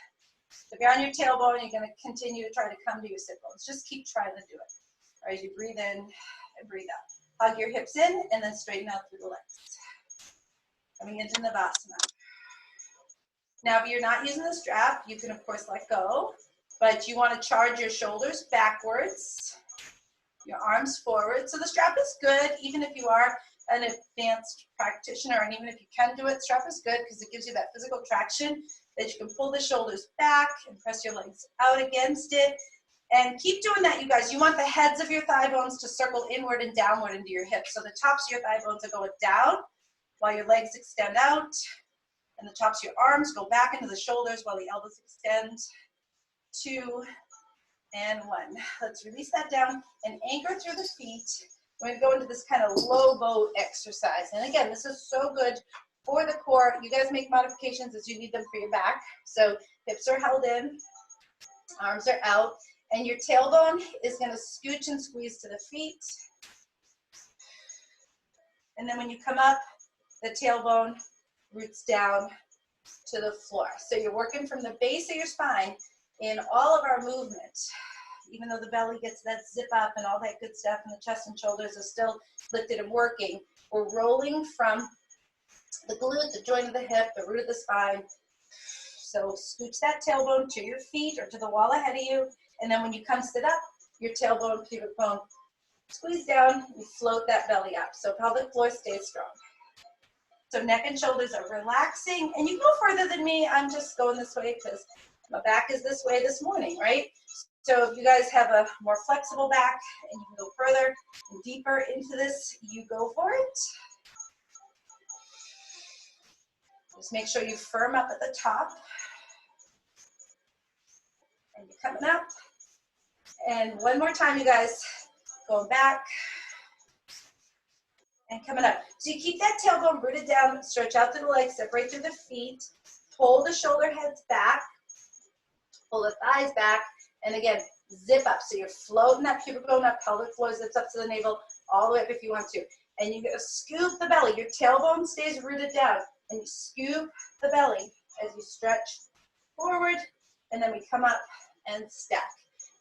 If you're on your tailbone, you're going to continue to try to come to your sit bones. Just keep trying to do it. All right, as you breathe in and breathe out. Hug your hips in and then straighten out through the legs. Coming into Savasana. Now, if you're not using the strap, you can, of course, let go. But you want to charge your shoulders backwards, your arms forward. So the strap is good, even if you are an advanced practitioner, and even if you can do it, strap is good because it gives you that physical traction that you can pull the shoulders back and press your legs out against it. And keep doing that, you guys. You want the heads of your thigh bones to circle inward and downward into your hips. So the tops of your thigh bones are going down while your legs extend out. And the tops of your arms go back into the shoulders while the elbows extend. 2 and 1. Let's release that down and anchor through the feet. We're going to go into this kind of low boat exercise. And again, this is so good for the core. You guys make modifications as you need them for your back. So hips are held in, arms are out, and your tailbone is going to scooch and squeeze to the feet. And then when you come up, the tailbone roots down to the floor. So you're working from the base of your spine in all of our movement. Even though the belly gets that zip up and all that good stuff, and the chest and shoulders are still lifted and working, we're rolling from the glute, the joint of the hip, the root of the spine. So scooch that tailbone to your feet or to the wall ahead of you, and then when you come sit up, your tailbone, pubic bone, squeeze down, you float that belly up. So pelvic floor stays strong. So neck and shoulders are relaxing, and you go further than me. I'm just going this way because my back is this way this morning, right? So if you guys have a more flexible back and you can go further and deeper into this, you go for it. Just make sure you firm up at the top. And you're coming up. And one more time, you guys, going back and coming up. So you keep that tailbone rooted down, stretch out through the legs, separate through the feet, pull the shoulder heads back, pull the thighs back, and again, zip up. So you're floating that pubic bone up, pelvic floor zips up to the navel, all the way up if you want to. And you're going to scoop the belly. Your tailbone stays rooted down, and you scoop the belly as you stretch forward, and then we come up and stack.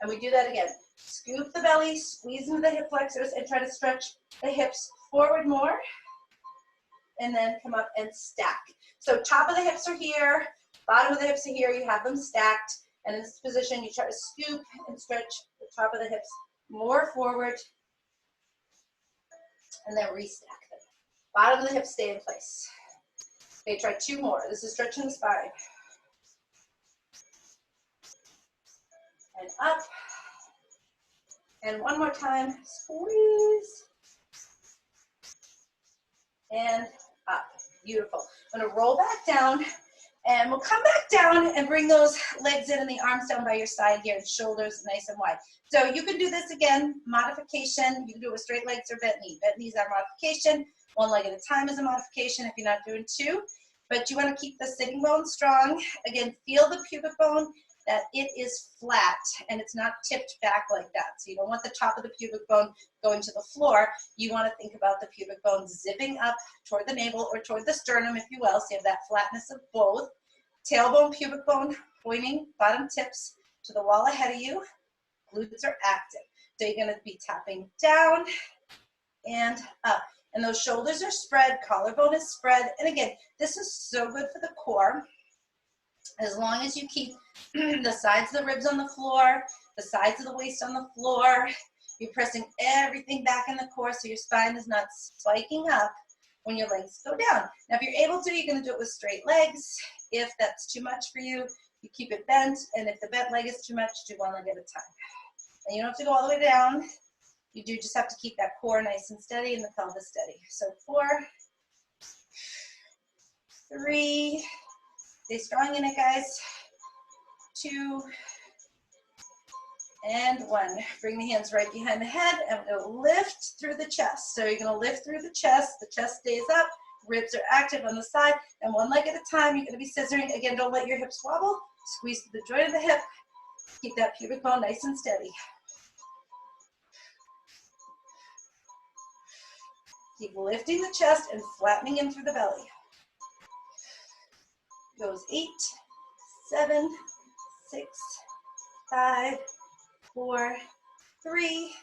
And we do that again. Scoop the belly, squeeze into the hip flexors, and try to stretch the hips forward more, and then come up and stack. So top of the hips are here, bottom of the hips are here, you have them stacked, and in this position, you try to scoop and stretch the top of the hips more forward, and then restack them. Bottom of the hips stay in place. Okay, try 2 more. This is stretching the spine. And up, And one more time, squeeze. And up, beautiful. I'm gonna roll back down and we'll come back down and bring those legs in and the arms down by your side here and shoulders nice and wide. So you can do this again, modification. You can do it with straight legs or bent knee. Bent knees are modification. One leg at a time is a modification if you're not doing two. But you want to keep the sitting bone strong. Again, feel the pubic bone, that it is flat and it's not tipped back like that. So you don't want the top of the pubic bone going to the floor. You want to think about the pubic bone zipping up toward the navel or toward the sternum, if you will. So you have that flatness of both. Tailbone, pubic bone pointing, bottom tips to the wall ahead of you. Glutes are active. So you're going to be tapping down and up. And those shoulders are spread, collarbone is spread. And again, this is so good for the core. As long as you keep the sides of the ribs on the floor, the sides of the waist on the floor, you're pressing everything back in the core so your spine is not spiking up when your legs go down. Now, if you're able to, you're going to do it with straight legs. If that's too much for you, you keep it bent. And if the bent leg is too much, do one leg at a time. And you don't have to go all the way down. You do just have to keep that core nice and steady and the pelvis steady. So 4, 3, stay strong in it, guys. 2, and 1. Bring the hands right behind the head and we'll lift through the chest. So you're going to lift through the chest stays up, ribs are active on the side, and one leg at a time. You're going to be scissoring. Again, don't let your hips wobble. Squeeze the joint of the hip. Keep that pubic bone nice and steady. Keep lifting the chest and flattening in through the belly. Goes 8, 7, 6, 5, 4, 3,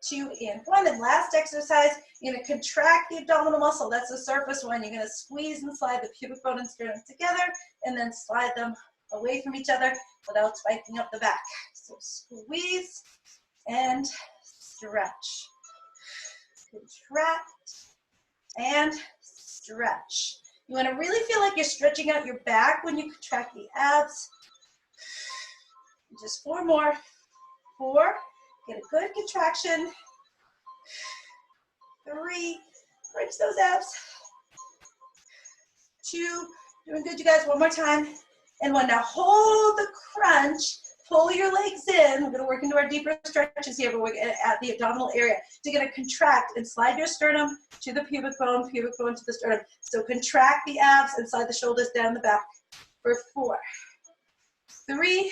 2, and 1. And last exercise, you're going to contract the abdominal muscle. That's the surface one. You're going to squeeze and slide the pubic bone and sternum together and then slide them away from each other without spiking up the back. So squeeze and stretch. Contract and stretch. You want to really feel like you're stretching out your back when you contract the abs. Just 4 more. 4, get a good contraction. 3, crunch those abs. 2, doing good, you guys. One more time. And 1. Now hold the crunch. Pull your legs in. We're going to work into our deeper stretches here, but we're at the abdominal area. So you're going to contract and slide your sternum to the pubic bone to the sternum. So contract the abs and slide the shoulders down the back for 4, 3,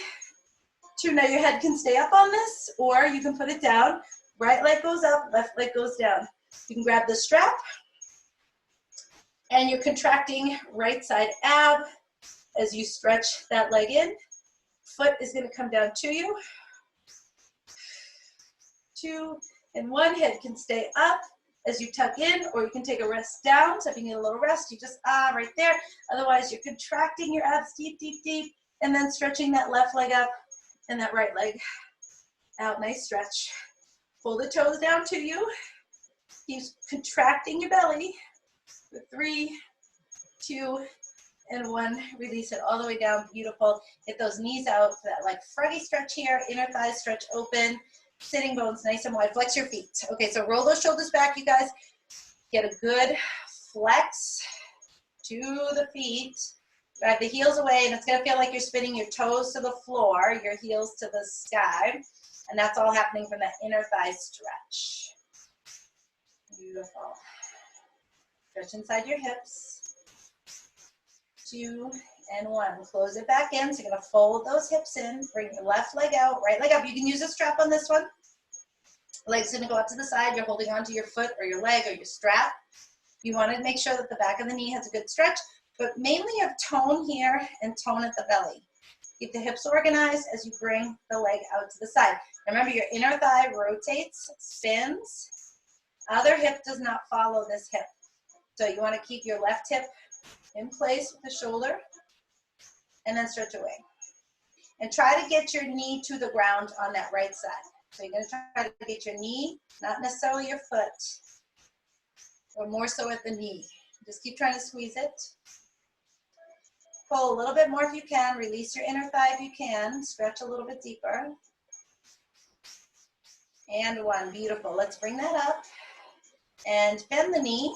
2. Now your head can stay up on this, or you can put it down. Right leg goes up, left leg goes down. You can grab the strap, and you're contracting right side ab as you stretch that leg in. Foot is going to come down to you. 2 and 1. Head can stay up as you tuck in, or you can take a rest down. So if you need a little rest, you just right there. Otherwise, you're contracting your abs deep, deep, deep, and then stretching that left leg up and that right leg out. Nice stretch. Pull the toes down to you. Keep contracting your belly. 3, 2, and 1. Release it all the way down. Beautiful. Get those knees out for that like froggy stretch here. Inner thighs stretch open. Sitting bones nice and wide. Flex your feet. Okay, so roll those shoulders back, you guys. Get a good flex to the feet. Drive the heels away, and it's going to feel like you're spinning your toes to the floor, your heels to the sky. And that's all happening from that inner thigh stretch. Beautiful. Stretch inside your hips. 2 and 1. Close it back in. So you're going to fold those hips in. Bring your left leg out, right leg up. You can use a strap on this one. Leg's going to go out to the side. You're holding onto your foot or your leg or your strap. You want to make sure that the back of the knee has a good stretch, but mainly you have tone here and tone at the belly. Keep the hips organized as you bring the leg out to the side. Remember, your inner thigh rotates, spins. Other hip does not follow this hip. So you want to keep your left hip in place with the shoulder and then stretch away. And try to get your knee to the ground on that right side. So you're going to try to get your knee, not necessarily your foot, or more so at the knee. Just keep trying to squeeze it. Pull a little bit more if you can. Release your inner thigh if you can. Stretch a little bit deeper. And one. Beautiful. Let's bring that up and bend the knee.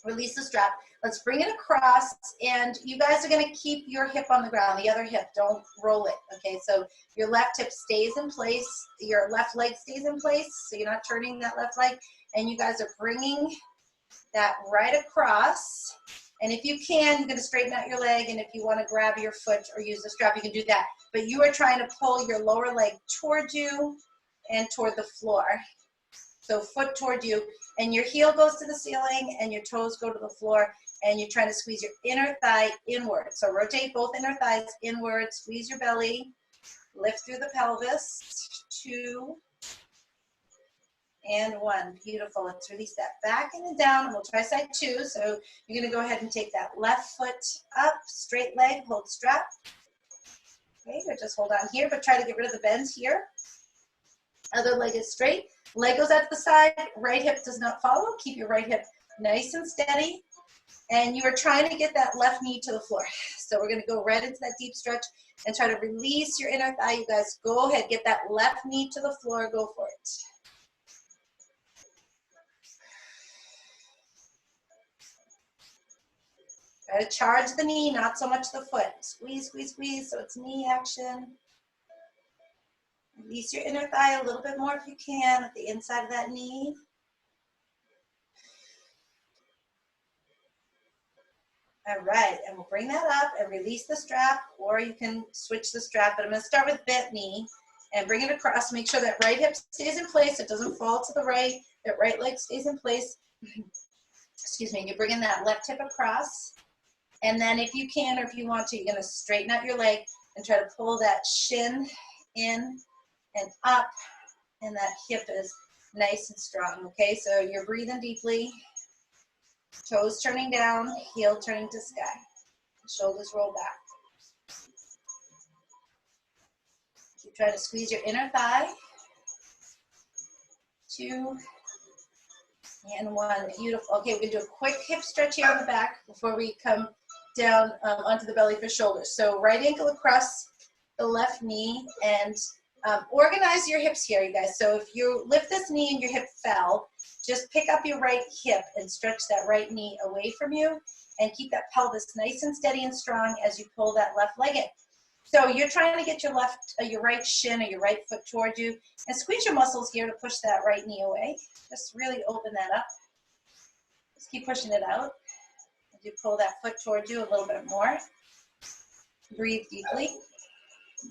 Release the strap. Let's bring it across, and you guys are going to keep your hip on the ground, the other hip. Don't roll it, okay? So your left hip stays in place. Your left leg stays in place, so you're not turning that left leg. And you guys are bringing that right across. And if you can, you're going to straighten out your leg, and if you want to grab your foot or use the strap, you can do that. But you are trying to pull your lower leg toward you and toward the floor. So foot toward you, and your heel goes to the ceiling, and your toes go to the floor, and you're trying to squeeze your inner thigh inward. So rotate both inner thighs inward, squeeze your belly, lift through the pelvis, 2, and 1. Beautiful. Let's release that back and then down, and we'll try side 2. So you're going to go ahead and take that left foot up, straight leg, hold strap. Okay, or just hold on here, but try to get rid of the bends here. Other leg is straight. Leg goes out to the side. Right hip does not follow. Keep your right hip nice and steady. And you are trying to get that left knee to the floor. So we're going to go right into that deep stretch and try to release your inner thigh. You guys, go ahead. Get that left knee to the floor. Go for it. Try to charge the knee, not so much the foot. Squeeze, squeeze, squeeze. So it's knee action. Release your inner thigh a little bit more if you can at the inside of that knee. All right, and we'll bring that up and release the strap, or you can switch the strap, but I'm going to start with bent knee and bring it across. Make sure that right hip stays in place. It doesn't fall to the right. That right leg stays in place. Excuse me. You're bringing that left hip across. And then if you can or if you want to, you're going to straighten out your leg and try to pull that shin in and up, and that hip is nice and strong, okay? So you're breathing deeply, toes turning down, heel turning to sky, shoulders roll back. Keep trying to squeeze your inner thigh. 2, and 1, beautiful. Okay, we're gonna do a quick hip stretch here on the back before we come down onto the belly for shoulders. So right ankle across the left knee, and organize your hips here, you guys. So if you lift this knee and your hip fell, just pick up your right hip and stretch that right knee away from you, and keep that pelvis nice and steady and strong as you pull that left leg in. So you're trying to get your right shin or your right foot toward you, and squeeze your muscles here to push that right knee away. Just really open that up. Just keep pushing it out as you pull that foot toward you a little bit more. Breathe deeply.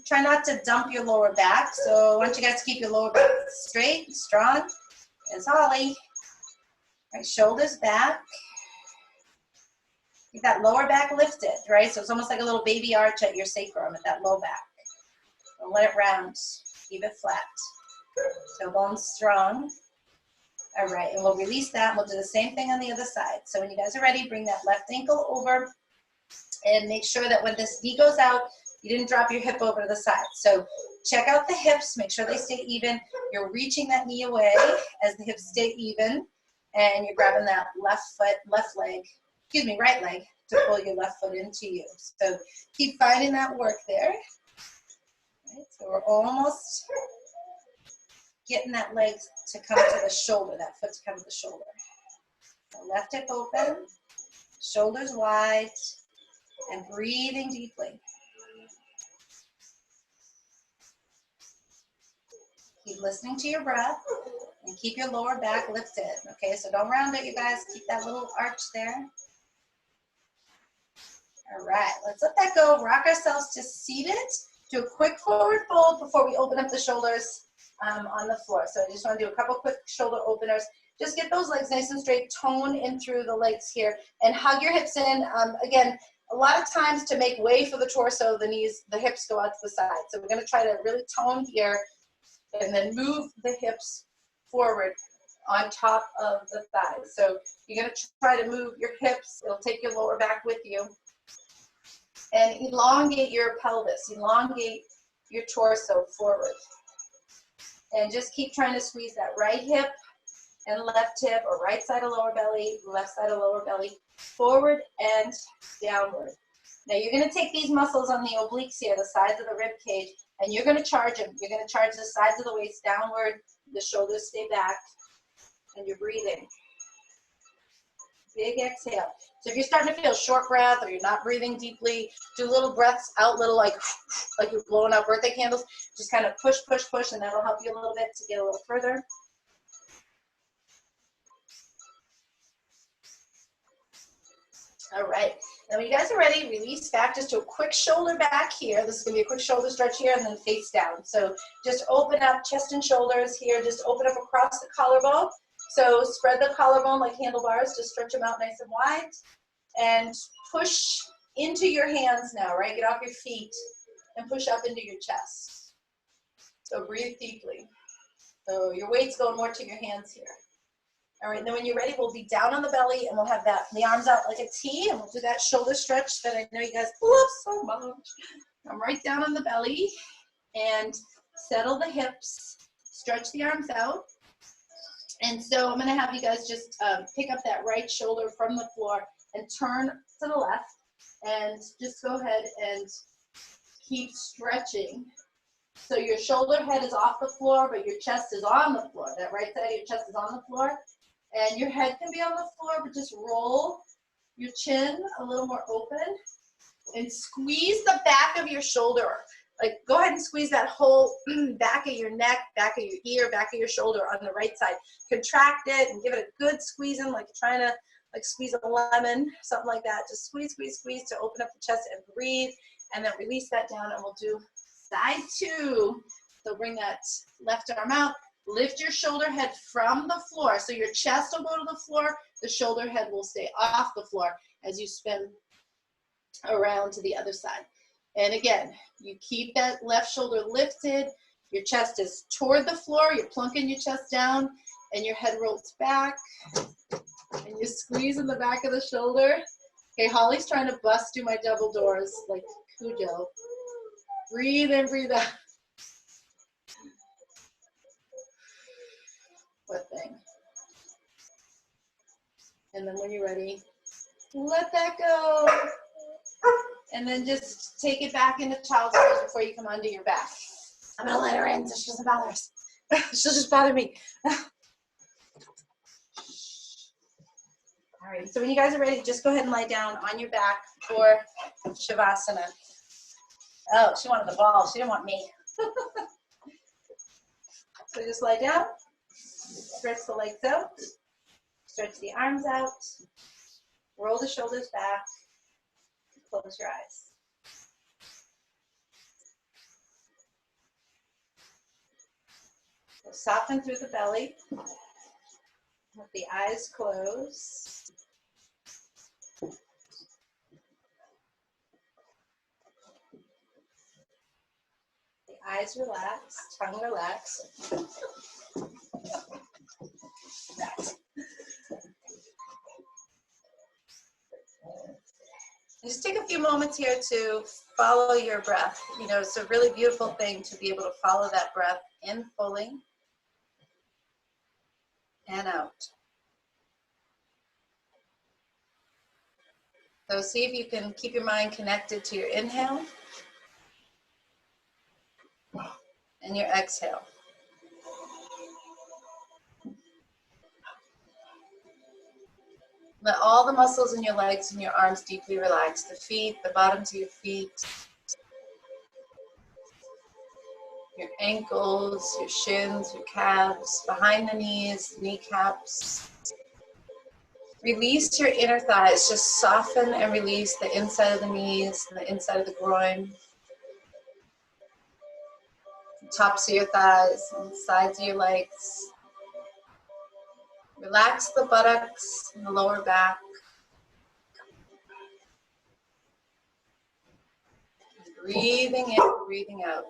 Try not to dump your lower back. So I want you guys to keep your lower back straight and strong as Holly. Right, shoulders back. Keep that lower back lifted, right? So it's almost like a little baby arch at your sacrum at that low back. Don't let it round. Keep it flat. Tailbone strong. All right, and we'll release that. We'll do the same thing on the other side. So when you guys are ready, bring that left ankle over and make sure that when this knee goes out, you didn't drop your hip over to the side. So check out the hips, make sure they stay even. You're reaching that knee away as the hips stay even, and you're grabbing that right leg to pull your left foot into you. So keep finding that work there. Right, so we're almost getting that leg to come to the shoulder, that foot to come to the shoulder. So left hip open, shoulders wide, and breathing deeply. Keep listening to your breath and keep your lower back lifted. Okay, so don't round it, you guys. Keep that little arch there. All right, let's let that go. Rock ourselves to seated. Do a quick forward fold before we open up the shoulders on the floor. So I just want to do a couple quick shoulder openers. Just get those legs nice and straight. Tone in through the legs here and hug your hips in. Again, a lot of times to make way for the torso, the hips go out to the side. So we're going to try to really tone here and then move the hips forward on top of the thighs. So you're going to try to move your hips. It'll take your lower back with you. And elongate your pelvis, elongate your torso forward. And just keep trying to squeeze that right hip and left hip, or right side of lower belly, left side of lower belly, forward and downward. Now you're going to take these muscles on the obliques here, the sides of the rib cage, and you're going to charge them. You're going to charge the sides of the waist downward, the shoulders stay back, and you're breathing. Big exhale. So if you're starting to feel short breath or you're not breathing deeply, do little breaths out, little like you're blowing out birthday candles. Just kind of push, push, push, and that'll help you a little bit to get a little further. All right. Now when you guys are ready, release back. Just do a quick shoulder back here. This is going to be a quick shoulder stretch here and then face down. So just open up chest and shoulders here. Just open up across the collarbone. So spread the collarbone like handlebars. Just stretch them out nice and wide. And push into your hands now, right? Get off your feet and push up into your chest. So breathe deeply. So your weight's going more to your hands here. All right, and then when you're ready, we'll be down on the belly and we'll have the arms out like a T, and we'll do that shoulder stretch that I know you guys love so much. Come right down on the belly and settle the hips, stretch the arms out. And so I'm gonna have you guys just pick up that right shoulder from the floor and turn to the left, and just go ahead and keep stretching. So your shoulder head is off the floor, but your chest is on the floor. That right side of your chest is on the floor. And your head can be on the floor, but just roll your chin a little more open and squeeze the back of your shoulder. Like, go ahead and squeeze that whole back of your neck, back of your ear, back of your shoulder on the right side. Contract it and give it a good squeeze in, like you're trying to like squeeze a lemon, something like that. Just squeeze, squeeze, squeeze to open up the chest and breathe, and then release that down, and we'll do side two. So bring that left arm out. Lift your shoulder head from the floor. So your chest will go to the floor. The shoulder head will stay off the floor as you spin around to the other side. And again, you keep that left shoulder lifted. Your chest is toward the floor. You're plunking your chest down, and your head rolls back. And you squeeze in the back of the shoulder. Okay, Holly's trying to bust through my double doors like Cujo. Breathe in, breathe out. What thing? And then when you're ready, let that go. And then just take it back into child's pose before you come onto your back. I'm gonna let her in so she doesn't bother us. She'll just bother me. All right, so when you guys are ready, just go ahead and lie down on your back for Savasana. Oh, she wanted the ball. She didn't want me. So just lie down. Stretch the legs out, stretch the arms out, roll the shoulders back, close your eyes. So soften through the belly, with the eyes closed. The eyes relaxed, tongue relaxed. And just take a few moments here to follow your breath. You know, it's a really beautiful thing to be able to follow that breath in fully and out. So see if you can keep your mind connected to your inhale and your exhale. Let all the muscles in your legs and your arms deeply relax. The feet, the bottoms of your feet, your ankles, your shins, your calves, behind the knees, kneecaps. Release your inner thighs. Just soften and release the inside of the knees, the inside of the groin, the tops of your thighs, and the sides of your legs. Relax the buttocks and the lower back. Breathing in, breathing out.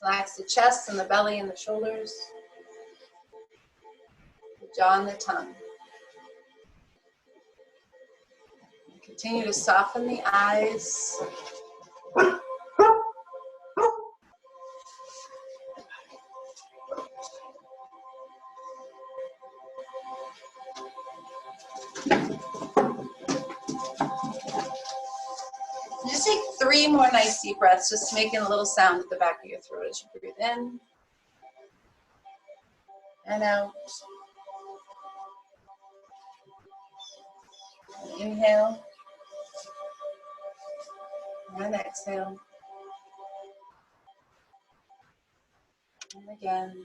Relax the chest and the belly and the shoulders, the jaw and the tongue. Continue to soften the eyes. Just take 3 more nice deep breaths, just making a little sound at the back of your throat as you breathe in and out. Inhale and exhale. And again.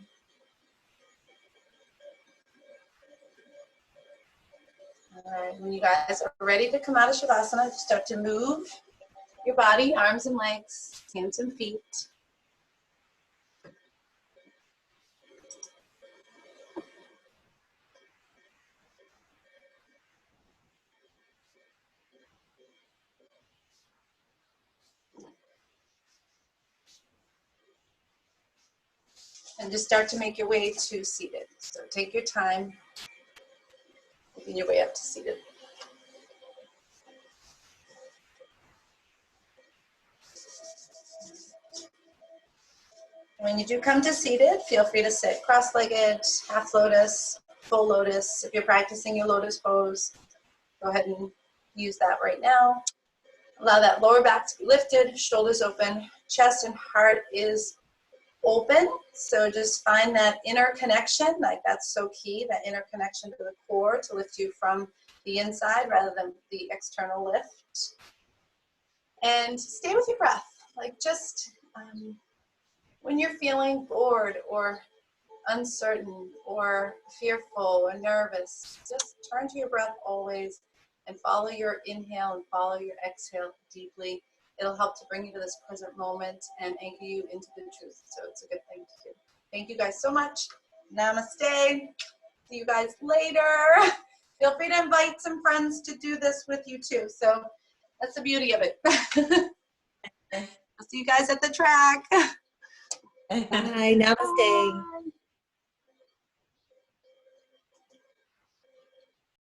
All right, when you guys are ready to come out of Savasana, start to move your body, arms and legs, hands and feet. And just start to make your way to seated. So take your time, making your way up to seated. When you do come to seated, feel free to sit cross-legged, half lotus, full lotus. If you're practicing your lotus pose, go ahead and use that right now. Allow that lower back to be lifted, shoulders open, chest and heart is open. So just find that inner connection, like that's so key, that inner connection to the core to lift you from the inside rather than the external lift. And stay with your breath, like just when you're feeling bored or uncertain or fearful or nervous, just turn to your breath always and follow your inhale and follow your exhale deeply. It'll help to bring you to this present moment and anchor you into the truth. So it's a good thing to do. Thank you guys so much. Namaste. See you guys later. Feel free to invite some friends to do this with you too. So that's the beauty of it. I'll see you guys at the track. Bye. Namaste. Bye.